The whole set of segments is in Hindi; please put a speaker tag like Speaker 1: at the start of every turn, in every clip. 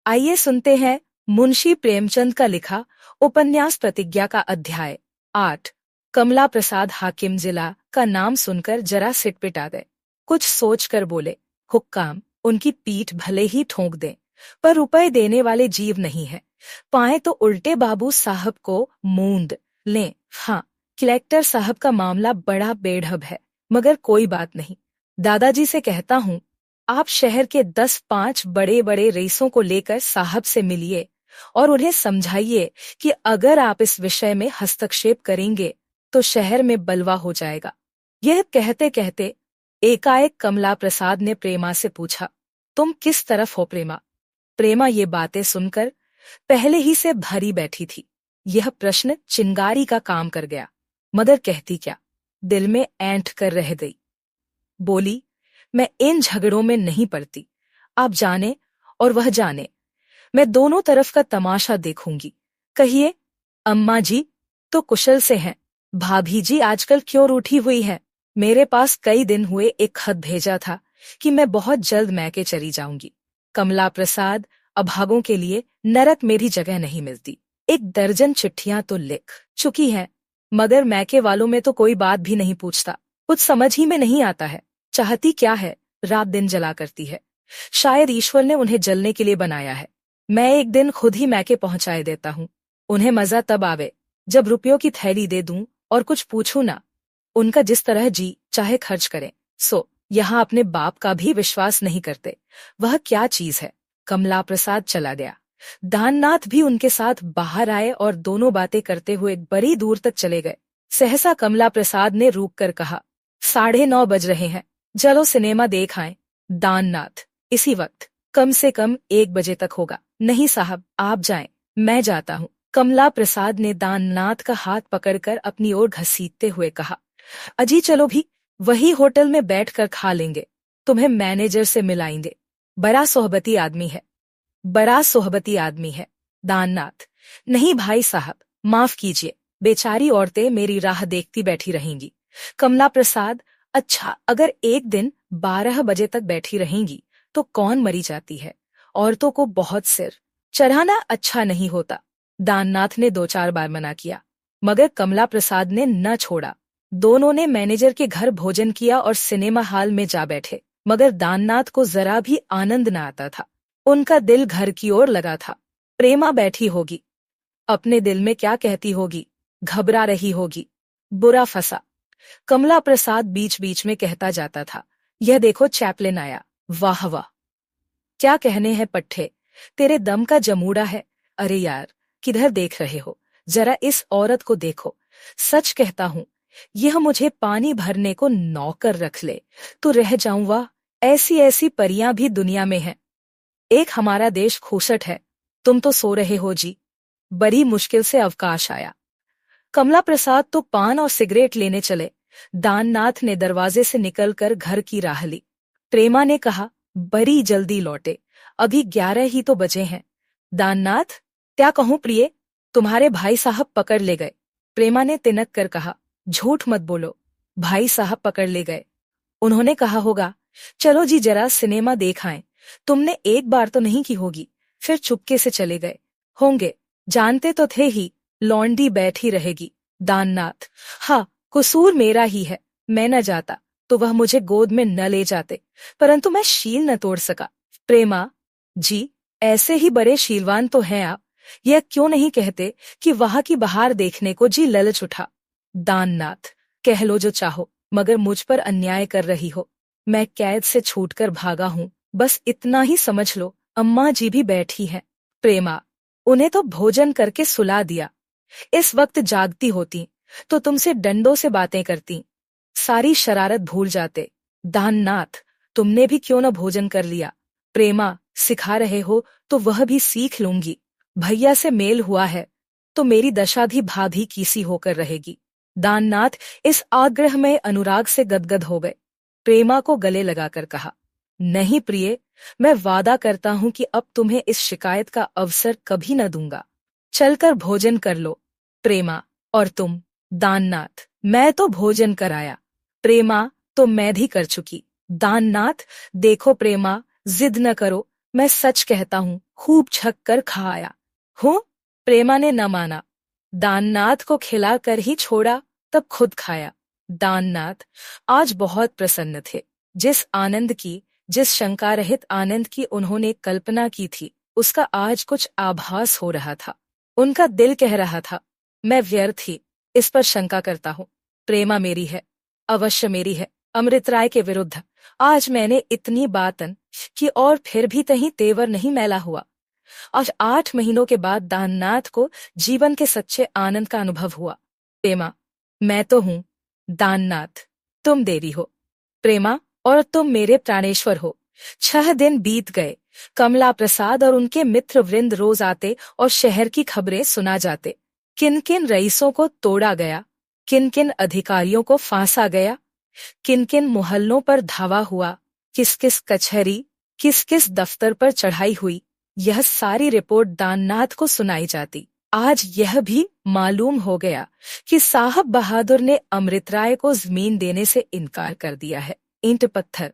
Speaker 1: आइए सुनते हैं मुंशी प्रेमचंद का लिखा उपन्यास प्रतिज्ञा का अध्याय 8। कमला प्रसाद हाकिम जिला का नाम सुनकर जरा सिटपिटा गए। कुछ सोचकर बोले, हुक्काम, उनकी पीठ भले ही ठोंक दें, पर रुपए देने वाले जीव नहीं है। पाए तो उल्टे बाबू साहब को मूंद लें। हाँ, कलेक्टर साहब का मामला बड़ा बेढब है, मगर कोई बात नहीं। दादाजी से कहता हूँ, आप शहर के 10-5 बड़े बड़े रईसों को लेकर साहब से मिलिए और उन्हें समझाइए कि अगर आप इस विषय में हस्तक्षेप करेंगे तो शहर में बलवा हो जाएगा। यह कहते कहते एकाएक कमला प्रसाद ने प्रेमा से पूछा, तुम किस तरफ हो प्रेमा? प्रेमा ये बातें सुनकर पहले ही से भरी बैठी थी। यह प्रश्न चिंगारी का काम कर गया, मगर कहती क्या, दिल में ऐंठ कर रह गई। बोली, मैं इन झगड़ों में नहीं पड़ती। आप जाने और वह जाने, मैं दोनों तरफ का तमाशा देखूंगी। कहिए, अम्मा जी तो कुशल से हैं? भाभी जी आजकल क्यों रूठी हुई है? मेरे पास कई दिन हुए एक खत भेजा था कि मैं बहुत जल्द मैके चली जाऊंगी। कमला प्रसाद, अभागों के लिए नरक मेरी जगह नहीं मिलती। 1 दर्जन चिट्ठियां तो लिख चुकी हैं, मगर मैके वालों में तो कोई बात भी नहीं पूछता। कुछ समझ ही में नहीं आता है। चाहती क्या है, रात दिन जला करती है। शायद ईश्वर ने उन्हें जलने के लिए बनाया है। मैं एक दिन खुद ही मैके पहुंचाए देता हूँ। उन्हें मजा तब आवे जब रुपयों की थैली दे दूं और कुछ पूछूं ना। उनका जिस तरह जी चाहे खर्च करें। सो यहाँ अपने बाप का भी विश्वास नहीं करते। वह क्या चीज है। कमला प्रसाद चला गया। दाननाथ भी उनके साथ बाहर आए और दोनों बातें करते हुए बड़ी दूर तक चले गए। सहसा कमला प्रसाद ने रूक कर कहा, 9:30 बज रहे हैं, चलो सिनेमा देख आएं। दाननाथ, इसी वक्त? कम से कम 1 बजे तक होगा। नहीं साहब, आप जाएं, मैं जाता हूँ। कमला प्रसाद ने दाननाथ का हाथ पकड़कर अपनी ओर घसीटते हुए कहा, अजी चलो भी, वही होटल में बैठकर खा लेंगे। तुम्हें मैनेजर से मिलाएंगे। बड़ा सोहबती आदमी है, बड़ा सोहबती आदमी है। दाननाथ, नहीं भाई साहब, माफ कीजिए, बेचारी औरतें मेरी राह देखती बैठी रहेंगी। कमला प्रसाद, अच्छा, अगर एक दिन 12 बजे तक बैठी रहेंगी तो कौन मरी जाती है। औरतों को बहुत सिर चढ़ाना अच्छा नहीं होता। दाननाथ ने 2-4 बार मना किया, मगर कमला प्रसाद ने न छोड़ा। दोनों ने मैनेजर के घर भोजन किया और सिनेमा हॉल में जा बैठे, मगर दाननाथ को जरा भी आनंद न आता था। उनका दिल घर की ओर लगा था। प्रेमा बैठी होगी, अपने दिल में क्या कहती होगी, घबरा रही होगी। बुरा फंसा। कमला प्रसाद बीच बीच में कहता जाता था, यह देखो चैपलिन आया। वाह वाह, क्या कहने हैं पट्टे, तेरे दम का जमूड़ा है। अरे यार, किधर देख रहे हो, जरा इस औरत को देखो। सच कहता हूँ, यह मुझे पानी भरने को नौकर रख ले तो रह जाऊं। वाह, ऐसी ऐसी परियां भी दुनिया में हैं। एक हमारा देश खूसट है। तुम तो सो रहे हो जी। बड़ी मुश्किल से अवकाश आया। कमला प्रसाद तो पान और सिगरेट लेने चले। दाननाथ ने दरवाजे से निकलकर घर की राह ली। प्रेमा ने कहा, बड़ी जल्दी लौटे, अभी 11 ही तो बजे हैं। दाननाथ, क्या कहूं प्रिय, तुम्हारे भाई साहब पकड़ ले गए। प्रेमा ने तिनक कर कहा, झूठ मत बोलो, भाई साहब पकड़ ले गए। उन्होंने कहा होगा, चलो जी जरा सिनेमा देख आएं। तुमने एक बार तो नहीं की होगी, फिर चुपके से चले गए होंगे। जानते तो थे ही, लौंडी बैठी रहेगी। दाननाथ, हाँ, कसूर मेरा ही है। मैं न जाता तो वह मुझे गोद में न ले जाते, परंतु मैं शील न तोड़ सका। प्रेमा जी, ऐसे ही बड़े शीलवान तो हैं आप, यह क्यों नहीं कहते कि वहां की बहार देखने को जी ललच उठा। दाननाथ, कह लो जो चाहो, मगर मुझ पर अन्याय कर रही हो। मैं कैद से छूटकर भागा हूँ, बस इतना ही समझ लो। अम्मा जी भी बैठी हैं। प्रेमा, उन्हें तो भोजन करके सुला दिया। इस वक्त जागती होती तो तुमसे डंडों से बातें करती, सारी शरारत भूल जाते। दाननाथ, तुमने भी क्यों न भोजन कर लिया। प्रेमा, सिखा रहे हो तो वह भी सीख लूंगी। भैया से मेल हुआ है तो मेरी दशा भी भाभी की सी होकर रहेगी। दाननाथ इस आग्रह में अनुराग से गदगद हो गए। प्रेमा को गले लगाकर कहा, नहीं प्रिय, मैं वादा करता हूं कि अब तुम्हें इस शिकायत का अवसर कभी न दूंगा। चलकर भोजन कर लो। प्रेमा, और तुम? दाननाथ, मैं तो भोजन कराया। प्रेमा, तो मैं भी कर चुकी। दाननाथ, देखो प्रेमा, जिद न करो, मैं सच कहता हूँ, खूब छक कर खाया हूँ। प्रेमा ने न माना। दाननाथ को खिलाकर ही छोड़ा, तब खुद खाया। दाननाथ आज बहुत प्रसन्न थे। जिस आनंद की, जिस शंका रहित आनंद की उन्होंने कल्पना की थी, उसका आज कुछ आभास हो रहा था। उनका दिल कह रहा था, मैं व्यर्थ ही इस पर शंका करता हूँ। प्रेमा मेरी है, अवश्य मेरी है। अमृत राय के विरुद्ध आज मैंने इतनी बातन कि और फिर भी कहीं तेवर नहीं मैला हुआ। आज 8 महीनों के बाद दाननाथ को जीवन के सच्चे आनंद का अनुभव हुआ। प्रेमा, मैं तो हूँ, दाननाथ तुम देवी हो। प्रेमा, और तुम मेरे प्राणेश्वर हो। 6 दिन बीत गए। कमला प्रसाद और उनके मित्र वृंद रोज आते और शहर की खबरें सुना जाते। किन किन रईसों को तोड़ा गया, किन किन अधिकारियों को फांसा गया, किन किन मोहल्लों पर धावा हुआ, किस किस कचहरी, किस किस दफ्तर पर चढ़ाई हुई, यह सारी रिपोर्ट दाननाथ को सुनाई जाती। आज यह भी मालूम हो गया कि साहब बहादुर ने अमृत राय को जमीन देने से इनकार कर दिया है। ईंट पत्थर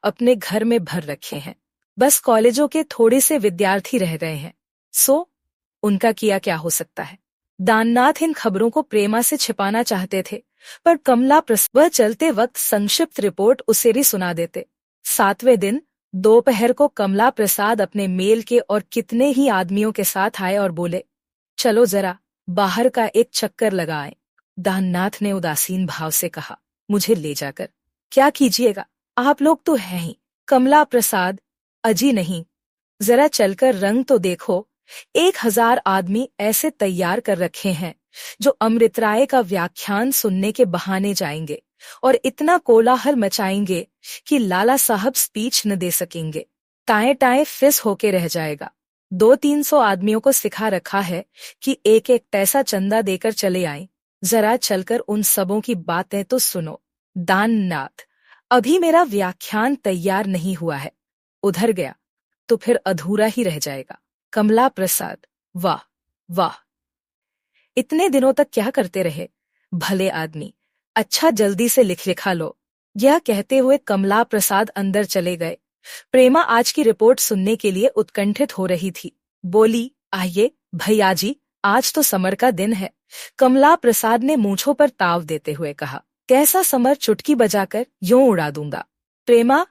Speaker 1: अपने घर में भर रखे हैं, बस कॉलेजों के थोड़े से विद्यार्थी रह गए हैं। सो उनका किया क्या हो सकता है। दाननाथ इन खबरों को प्रेमा से छिपाना चाहते थे, पर कमला प्रसाद चलते वक्त संक्षिप्त रिपोर्ट उसे भी सुना देते। 7वें दिन दोपहर को कमला प्रसाद अपने मेल के और कितने ही आदमियों के साथ आए और बोले, चलो जरा बाहर का एक चक्कर लगाएं। दाननाथ ने उदासीन भाव से कहा, मुझे ले जाकर क्या कीजिएगा, आप लोग तो हैं ही। कमला प्रसाद, अजी नहीं, जरा चलकर रंग तो देखो। 1000 आदमी ऐसे तैयार कर रखे हैं जो अमृत राय का व्याख्यान सुनने के बहाने जाएंगे और इतना कोलाहल मचाएंगे कि लाला साहब स्पीच न दे सकेंगे। टाए टाए फिस होके रह जाएगा। 200-300 आदमियों को सिखा रखा है कि एक एक पैसा चंदा देकर चले आएं। जरा चलकर उन सबों की बातें तो सुनो। दाननाथ, अभी मेरा व्याख्यान तैयार नहीं हुआ है, उधर गया तो फिर अधूरा ही रह जाएगा। कमला प्रसाद, वाह वाह, इतने दिनों तक क्या करते रहे भले आदमी, अच्छा जल्दी से लिख लिखा लो। यह कहते हुए कमला प्रसाद अंदर चले गए। प्रेमा आज की रिपोर्ट सुनने के लिए उत्कंठित हो रही थी। बोली, आइए भैया जी, आज तो समर का दिन है। कमला प्रसाद ने मूंछों पर ताव देते हुए कहा, कैसा समर, चुटकी बजाकर यूं उड़ा दूंगा। प्रेमा,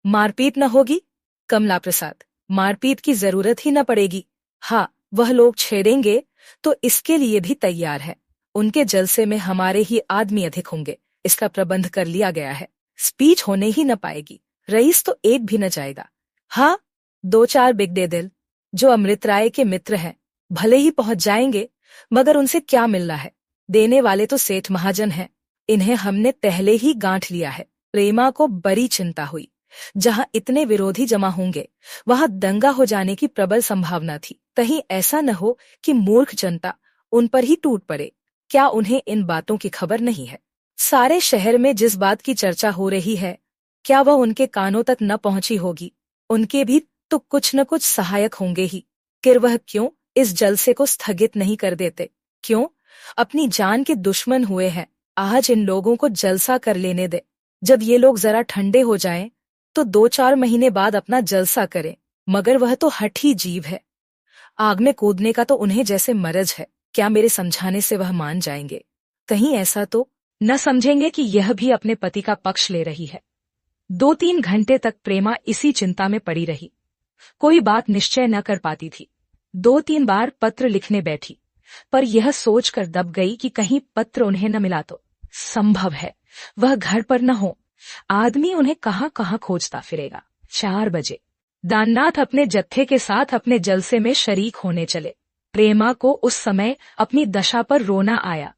Speaker 1: मारपीट न होगी। कमला प्रसाद, मारपीट की जरूरत ही न पड़ेगी। हाँ, वह लोग छेड़ेंगे तो इसके लिए भी तैयार है। उनके जलसे में हमारे ही आदमी अधिक होंगे, इसका प्रबंध कर लिया गया है। स्पीच होने ही न पाएगी, रईस तो एक भी न जाएगा। हाँ, 2-4 बिगड़े दिल जो अमृत राय के मित्र हैं भले ही पहुंच जाएंगे, मगर उनसे क्या मिलना है। देने वाले तो सेठ महाजन हैं, इन्हें हमने पहले ही गांठ लिया है। प्रेमा को बड़ी चिंता हुई। जहां इतने विरोधी जमा होंगे वहां दंगा हो जाने की प्रबल संभावना थी। कहीं ऐसा न हो कि मूर्ख जनता उन पर ही टूट पड़े। क्या उन्हें इन बातों की खबर नहीं है? सारे शहर में जिस बात की चर्चा हो रही है, क्या वह उनके कानों तक न पहुंची होगी? उनके भी तो कुछ न कुछ सहायक होंगे ही। फिर वह क्यों इस जलसे को स्थगित नहीं कर देते? क्यों? अपनी जान के दुश्मन हुए हैं। आज इन लोगों को जलसा कर लेने दे। जब ये लोग जरा ठंडे हो जाएं, तो 2-4 महीने बाद अपना जलसा करें। मगर वह तो हठी जीव है, आग में कूदने का तो उन्हें जैसे मरज है। क्या मेरे समझाने से वह मान जाएंगे? कहीं ऐसा तो न समझेंगे कि यह भी अपने पति का पक्ष ले रही है। 2-3 घंटे तक प्रेमा इसी चिंता में पड़ी रही। कोई बात निश्चय न कर पाती थी। 2-3 बार पत्र लिखने बैठी, पर यह सोचकर दब गई कि कहीं पत्र उन्हें न मिला तो। संभव है वह घर पर न हो, आदमी उन्हें कहाँ कहाँ खोजता फिरेगा। 4 बजे दाननाथ अपने जत्थे के साथ अपने जलसे में शरीक होने चले। प्रेमा को उस समय अपनी दशा पर रोना आया।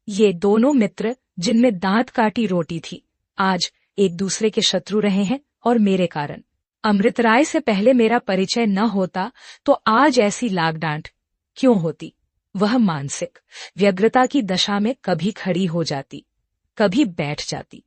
Speaker 1: ये दोनों मित्र जिनमें दांत काटी रोटी थी, आज एक दूसरे के शत्रु रहे हैं, और मेरे कारण। अमृत राय से पहले मेरा परिचय न होता तो आज ऐसी लाग डांट क्यों होती। वह मानसिक व्यग्रता की दशा में कभी खड़ी हो जाती, कभी बैठ जाती।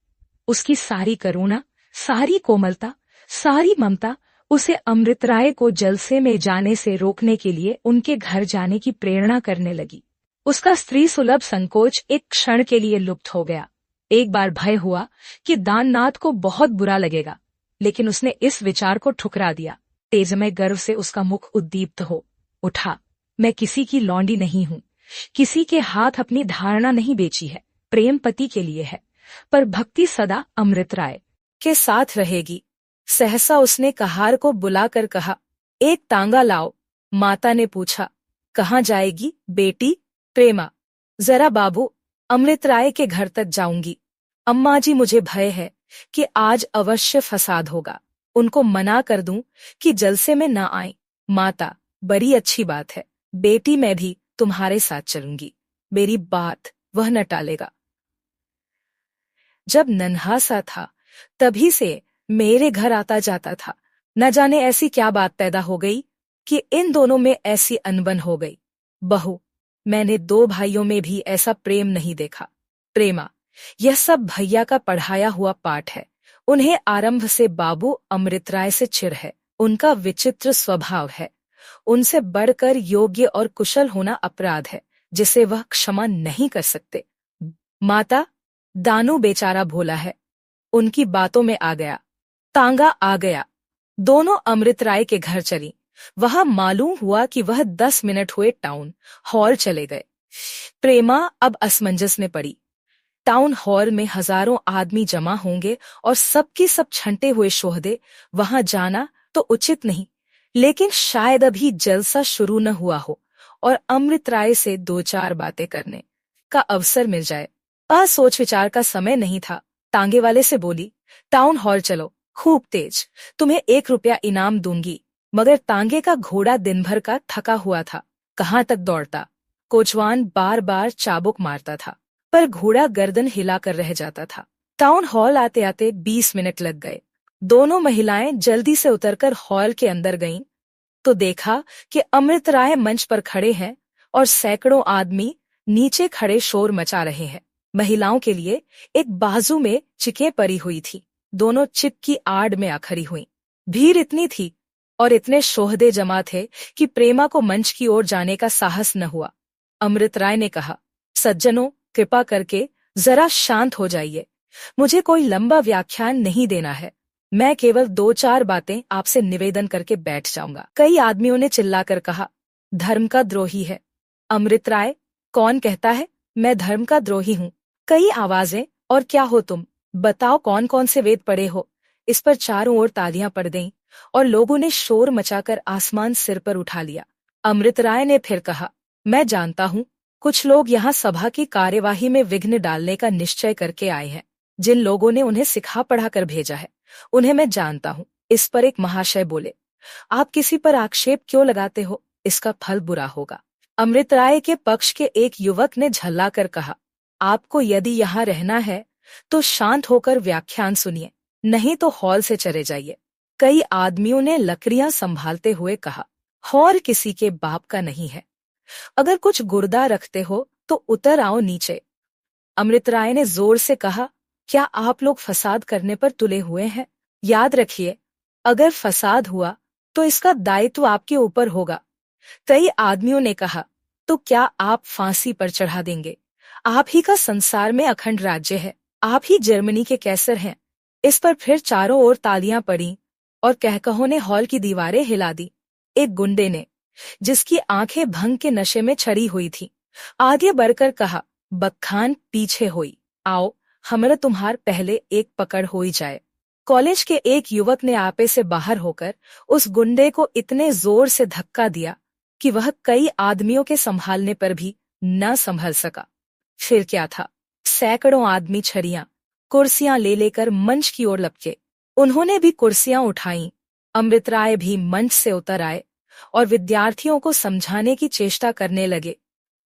Speaker 1: उसकी सारी करुणा, सारी कोमलता, सारी ममता उसे अमृत राय को जलसे में जाने से रोकने के लिए उनके घर जाने की प्रेरणा करने लगी। उसका स्त्री सुलभ संकोच एक क्षण के लिए लुप्त हो गया। एक बार भय हुआ कि दाननाथ को बहुत बुरा लगेगा, लेकिन उसने इस विचार को ठुकरा दिया।
Speaker 2: तेजमय गर्व से उसका मुख उद्दीप्त हो उठा। मैं किसी की लौंडी नहीं हूँ, किसी के हाथ अपनी धारणा नहीं बेची है। प्रेम पति के लिए है, पर भक्ति सदा अमृत राय
Speaker 1: के साथ रहेगी। सहसा उसने कहार को बुलाकर कहा, एक तांगा लाओ। माता ने पूछा, कहाँ जाएगी बेटी? प्रेमा, जरा बाबू, अमृत राय के घर तक जाऊंगी। अम्मा जी, मुझे भय है कि आज अवश्य फसाद होगा। उनको मना कर दूं कि जलसे में न आए। माता, बड़ी अच्छी बात है बेटी, मैं भी तुम्हारे साथ चलूंगी। मेरी बात वह न टालेगा। जब नन्हा सा था तभी से मेरे घर आता जाता था। न जाने ऐसी क्या बात पैदा हो गई कि इन दोनों में ऐसी अनबन हो गई। बहू, मैंने दो भाइयों में भी ऐसा प्रेम नहीं देखा। प्रेमा, यह सब भैया का पढ़ाया हुआ पाठ है। उन्हें आरंभ से बाबू अमृत राय से चिढ़ है। उनका विचित्र स्वभाव है। उनसे बढ़कर योग्य और कुशल होना अपराध है जिसे वह क्षमा नहीं कर सकते। माता, दानू बेचारा भोला है, उनकी बातों में आ गया। तांगा आ गया। दोनों अमृत राय के घर चली। वहां मालूम हुआ कि वह 10 मिनट हुए टाउन हॉल चले गए। प्रेमा अब असमंजस में पड़ी। टाउन हॉल में हजारों आदमी जमा होंगे और सबकी सब छंटे हुए शोहदे। वहां जाना तो उचित नहीं, लेकिन शायद अभी जलसा शुरू न हुआ हो और अमृत राय से दो चार बातें करने का अवसर मिल जाए। सोच विचार का समय नहीं था। तांगे वाले से बोली, टाउन हॉल चलो, खूब तेज, तुम्हें 1 रुपया इनाम दूंगी। मगर तांगे का घोड़ा दिन भर का थका हुआ था, कहाँ तक दौड़ता। कोचवान बार बार चाबुक मारता था, पर घोड़ा गर्दन हिलाकर रह जाता था। टाउन हॉल आते आते 20 मिनट लग गए। दोनों महिलाएं जल्दी से उतरकर हॉल के अंदर गईं, तो देखा कि अमृत राय मंच पर खड़े हैं और सैकड़ों आदमी नीचे खड़े शोर मचा रहे हैं। महिलाओं के लिए एक बाजू में चिकें पड़ी हुई थी। दोनों चिक की आड़ में आ खड़ी हुई। भीड़ इतनी थी और इतने शोहदे जमा थे कि प्रेमा को मंच की ओर जाने का साहस न हुआ। अमृत राय ने कहा, सज्जनों, कृपा करके जरा शांत हो जाइए। मुझे कोई लंबा व्याख्यान नहीं देना है। मैं केवल 2-4 बातें आपसे निवेदन करके बैठ जाऊंगा। कई आदमियों ने चिल्लाकर कहा, धर्म का द्रोही है। अमृत राय, कौन कहता है मैं धर्म का द्रोही हूँ? कई आवाजें, और क्या हो तुम? बताओ कौन कौन से वेद पढ़े हो? इस पर चारों ओर तालियां पड़ गईं और लोगों ने शोर मचाकर आसमान सिर पर उठा लिया। अमृत राय ने फिर कहा, मैं जानता हूँ कुछ लोग यहाँ सभा की कार्यवाही में विघ्न डालने का निश्चय करके आए हैं। जिन लोगों ने उन्हें सिखा पढ़ा कर भेजा है उन्हें मैं जानता हूँ। इस पर एक महाशय बोले, आप किसी पर आक्षेप क्यों लगाते हो? इसका फल बुरा होगा। अमृत राय के पक्ष के एक युवक ने झल्ला कर कहा, आपको यदि यहाँ रहना है तो शांत होकर व्याख्यान सुनिए, नहीं तो हॉल से चले जाइए। कई आदमियों ने लकड़ियां संभालते हुए कहा, हॉल किसी के बाप का नहीं है। अगर कुछ गुर्दा रखते हो तो उतर आओ नीचे। अमृत राय ने जोर से कहा, क्या आप लोग फसाद करने पर तुले हुए हैं? याद रखिए, अगर फसाद हुआ तो इसका दायित्व आपके ऊपर होगा। कई आदमियों ने कहा, तो क्या आप फांसी पर चढ़ा देंगे? आप ही का संसार में अखंड राज्य है, आप ही जर्मनी के कैसर हैं। इस पर फिर चारों ओर तालियां पड़ी और कहकहों ने हॉल की दीवारें हिला दी। एक गुंडे ने, जिसकी आंखें भंग के नशे में चढ़ी हुई थी, आगे बढ़कर कहा, बखान पीछे होई, आओ हमरा तुम्हार पहले एक पकड़ हो ही जाए। कॉलेज के एक युवक ने आपे से बाहर होकर उस गुंडे को इतने जोर से धक्का दिया कि वह कई आदमियों के संभालने पर भी न संभल सका। फिर क्या था, सैकड़ों आदमी छड़ियां, कुर्सियां ले लेकर मंच की ओर लपके। उन्होंने भी कुर्सियां उठाईं। अमृत राय भी मंच से उतर आए और विद्यार्थियों को समझाने की चेष्टा करने लगे,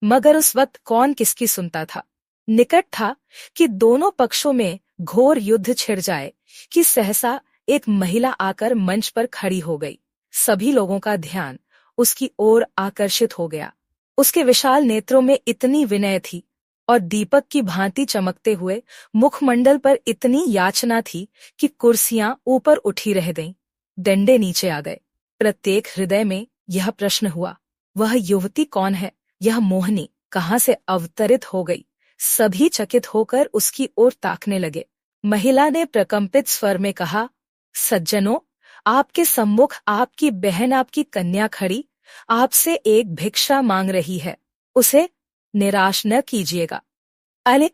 Speaker 1: मगर उस वक्त कौन किसकी सुनता था। निकट था कि दोनों पक्षों में घोर युद्ध छिड़ जाए कि सहसा एक महिला आकर मंच पर खड़ी हो गई। सभी लोगों का ध्यान उसकी ओर आकर्षित हो गया। उसके विशाल नेत्रों में इतनी विनय थी और दीपक की भांति चमकते हुए मुखमंडल पर इतनी याचना थी कि कुर्सियां ऊपर उठी रह गईं, डंडे नीचे आ गए। प्रत्येक हृदय में यह प्रश्न हुआ, वह युवती कौन है? यह मोहनी कहाँ से अवतरित हो गई? सभी चकित होकर उसकी ओर ताकने लगे। महिला ने प्रकंपित स्वर में कहा, सज्जनों, आपके सम्मुख आपकी बहन, आपकी कन्या खड़ी आपसे एक भिक्षा मांग रही है, उसे निराश न कीजिएगा। अरे,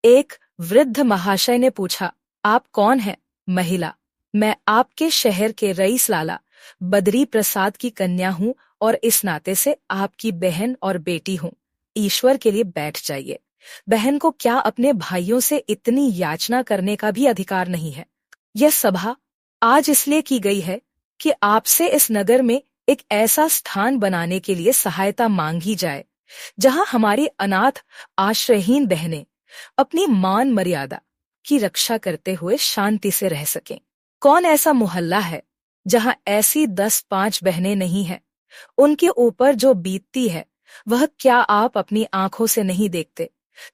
Speaker 1: एक वृद्ध महाशय ने पूछा, आप कौन हैं? महिला, मैं आपके शहर के रईस लाला बद्री प्रसाद की कन्या हूँ और इस नाते से आपकी बहन और बेटी हूँ। ईश्वर के लिए बैठ जाइए। बहन को क्या अपने भाइयों से इतनी याचना करने का भी अधिकार नहीं है? यह सभा आज इसलिए की गई है कि आपसे इस नगर में एक ऐसा स्थान बनाने के लिए सहायता मांगी जाए जहां हमारी अनाथ आश्रयहीन बहनें अपनी मान मर्यादा की रक्षा करते हुए शांति से रह सकें। कौन ऐसा मोहल्ला है जहां ऐसी 10-5 बहनें नहीं हैं? उनके ऊपर जो बीतती है वह क्या आप अपनी आंखों से नहीं देखते?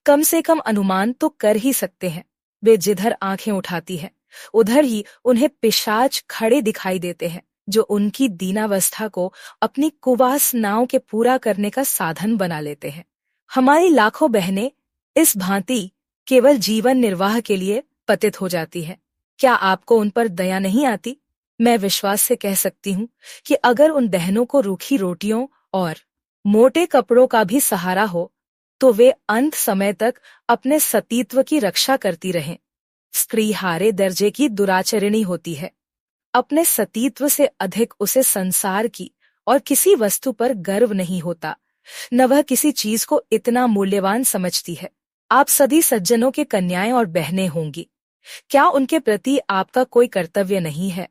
Speaker 1: कम से कम अनुमान तो कर ही सकते हैं। वे जिधर आंखें उठाती हैं उधर ही उन्हें पिशाच खड़े दिखाई देते हैं, जो उनकी दीनावस्था को अपनी कुवासनाओं के पूरा करने का साधन बना लेते हैं। हमारी लाखों बहनें इस भांति केवल जीवन निर्वाह के लिए पतित हो जाती हैं। क्या आपको उन पर दया नहीं आती? मैं विश्वास से कह सकती हूँ कि अगर उन बहनों को रूखी रोटियों और मोटे कपड़ों का भी सहारा हो तो वे अंत समय तक अपने सतीत्व की रक्षा करती रहें। स्त्री हारे दर्जे की दुराचरिणी होती है। अपने सतीत्व से अधिक उसे संसार की और किसी वस्तु पर गर्व नहीं होता, न वह किसी चीज को इतना मूल्यवान समझती है। आप सभी सज्जनों के कन्याएं और बहनें होंगी। क्या उनके प्रति आपका कोई कर्तव्य नहीं है?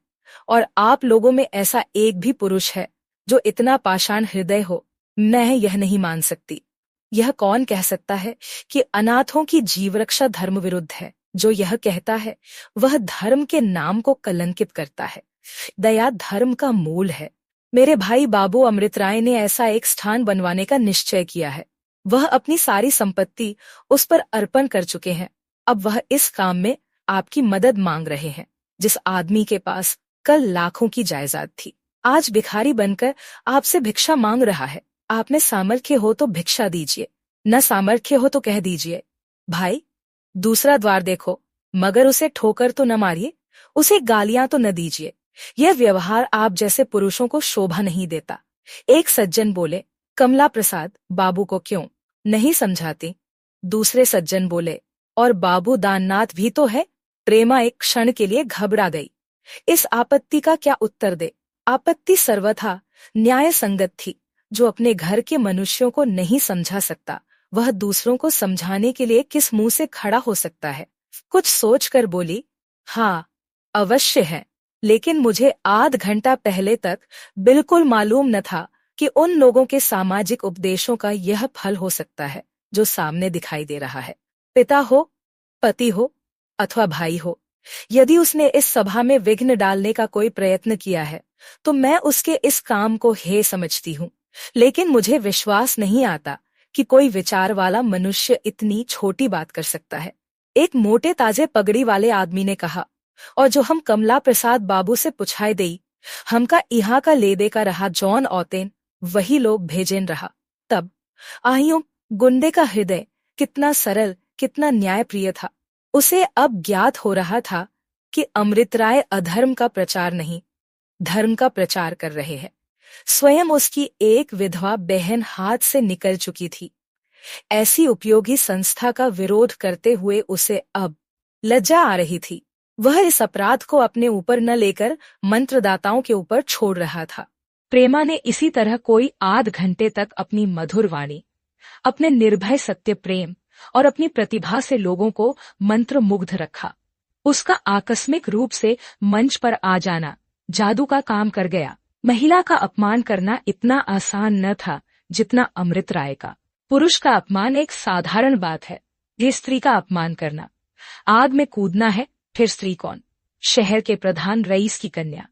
Speaker 1: और आप लोगों में ऐसा एक भी पुरुष है जो इतना पाषाण हृदय हो? मैं यह नहीं मान सकती। यह कौन कह सकता है कि अनाथों की जीवरक्षा धर्म विरुद्ध है? जो यह कहता है वह धर्म के नाम को कलंकित करता है। दया धर्म का मूल है। मेरे भाई बाबू अमृत राय ने ऐसा एक स्थान बनवाने का निश्चय किया है। वह अपनी सारी संपत्ति उस पर अर्पण कर चुके हैं। अब वह इस काम में आपकी मदद मांग रहे हैं। जिस आदमी के पास कल लाखों की जायदाद थी, आज भिखारी बनकर आपसे भिक्षा मांग रहा है। आप में सामर्थ्य हो तो भिक्षा दीजिए, न सामर्थ्य हो तो कह दीजिए, भाई दूसरा द्वार देखो, मगर उसे ठोकर तो न मारिए, उसे गालियां तो न दीजिए। यह व्यवहार आप जैसे पुरुषों को शोभा नहीं देता। एक सज्जन बोले, कमला प्रसाद बाबू को क्यों नहीं समझाती? दूसरे सज्जन बोले, और बाबू दाननाथ भी तो है। प्रेमा एक क्षण के लिए घबरा गई। इस आपत्ति का क्या उत्तर दे? आपत्ति सर्वथा न्याय संगत थी। जो अपने घर के मनुष्यों को नहीं समझा सकता, वह दूसरों को समझाने के लिए किस मुंह से खड़ा हो सकता है? कुछ सोचकर बोली, हाँ अवश्य है, लेकिन मुझे आध घंटा पहले तक बिल्कुल मालूम न था कि उन लोगों के सामाजिक उपदेशों का यह फल हो सकता है जो सामने दिखाई दे रहा है। पिता हो, पति हो अथवा भाई हो, यदि उसने इस सभा में विघ्न डालने का कोई प्रयत्न किया है तो मैं उसके इस काम को हे समझती हूँ। लेकिन मुझे विश्वास नहीं आता कि कोई विचार वाला मनुष्य इतनी छोटी बात कर सकता है। एक मोटे ताजे पगड़ी वाले आदमी ने कहा, और जो हम कमला प्रसाद बाबू से पुछाए देई, हमका यहाँ का ले दे का रहा जॉन औतेन, वही लोग भेजेन रहा। तब आहियों गुंडे का हृदय कितना सरल, कितना न्यायप्रिय था। उसे अब ज्ञात हो रहा था कि अमृत राय अधर्म का प्रचार नहीं, धर्म का प्रचार कर रहे हैं। स्वयं उसकी एक विधवा बहन हाथ से निकल चुकी थी। ऐसी उपयोगी संस्था का विरोध करते हुए उसे अब लज्जा आ रही थी। वह इस अपराध को अपने ऊपर न लेकर मंत्रदाताओं के ऊपर छोड़ रहा था।
Speaker 2: प्रेमा ने इसी तरह कोई आध घंटे तक अपनी मधुर वाणी, अपने निर्भय सत्य प्रेम और अपनी प्रतिभा से लोगों को मंत्रमुग्ध रखा। उसका आकस्मिक रूप से मंच पर आ जाना जादू का काम कर गया। महिला का अपमान करना इतना आसान न था जितना अमृत राय का। पुरुष का अपमान एक साधारण बात है, ये स्त्री का अपमान करना। आग में कूदना है, फिर स्त्री कौन? शहर के प्रधान रईस की कन्या।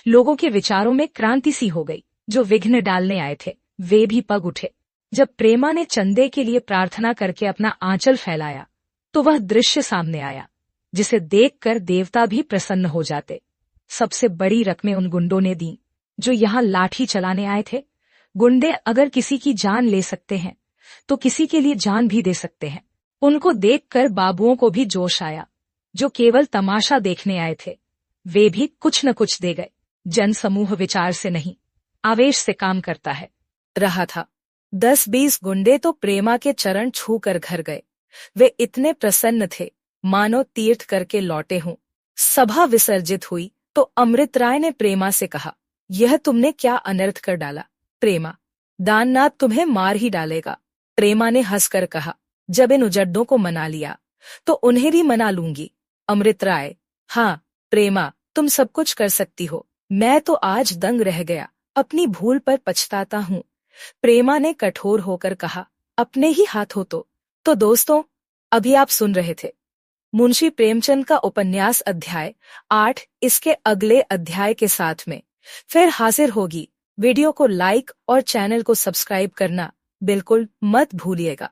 Speaker 2: लोगों के विचारों में क्रांति सी हो गई। जो विघ्न डालने आए थे वे भी पग उठे। जब प्रेमा ने चंदे के लिए प्रार्थना करके अपना आंचल फैलाया तो वह दृश्य सामने आया जिसे देखकर देवता भी प्रसन्न हो जाते। सबसे बड़ी रकमें उन गुंडों ने दी जो यहाँ लाठी चलाने आए थे। गुंडे अगर किसी की जान ले सकते हैं तो किसी के लिए जान भी दे सकते हैं। उनको देखकर बाबुओं को भी जोश आया। जो केवल तमाशा देखने आए थे वे भी कुछ न कुछ दे गए। जनसमूह विचार से नहीं, आवेश से काम करता है।
Speaker 1: रहा था। 10-20 गुंडे तो प्रेमा के चरण छूकर घर गए। वे इतने प्रसन्न थे मानो तीर्थ करके लौटे हों। सभा विसर्जित हुई तो अमृत राय ने प्रेमा से कहा, यह तुमने क्या अनर्थ कर डाला। प्रेमा, दाननाथ तुम्हें मार ही डालेगा। प्रेमा ने हंसकर कहा, जब इन उजड्डों को मना लिया तो उन्हें भी मना लूंगी। अमृत राय, हाँ प्रेमा, तुम सब कुछ कर सकती हो। मैं तो आज दंग रह गया, अपनी भूल पर पछताता हूँ। प्रेमा ने कठोर होकर कहा, अपने ही हाथ हो तो दोस्तों, अभी आप सुन रहे थे मुंशी प्रेमचंद का उपन्यास अध्याय 8। इसके अगले अध्याय के साथ में फिर हाजिर होगी। वीडियो को लाइक और चैनल को सब्सक्राइब करना बिल्कुल मत भूलिएगा।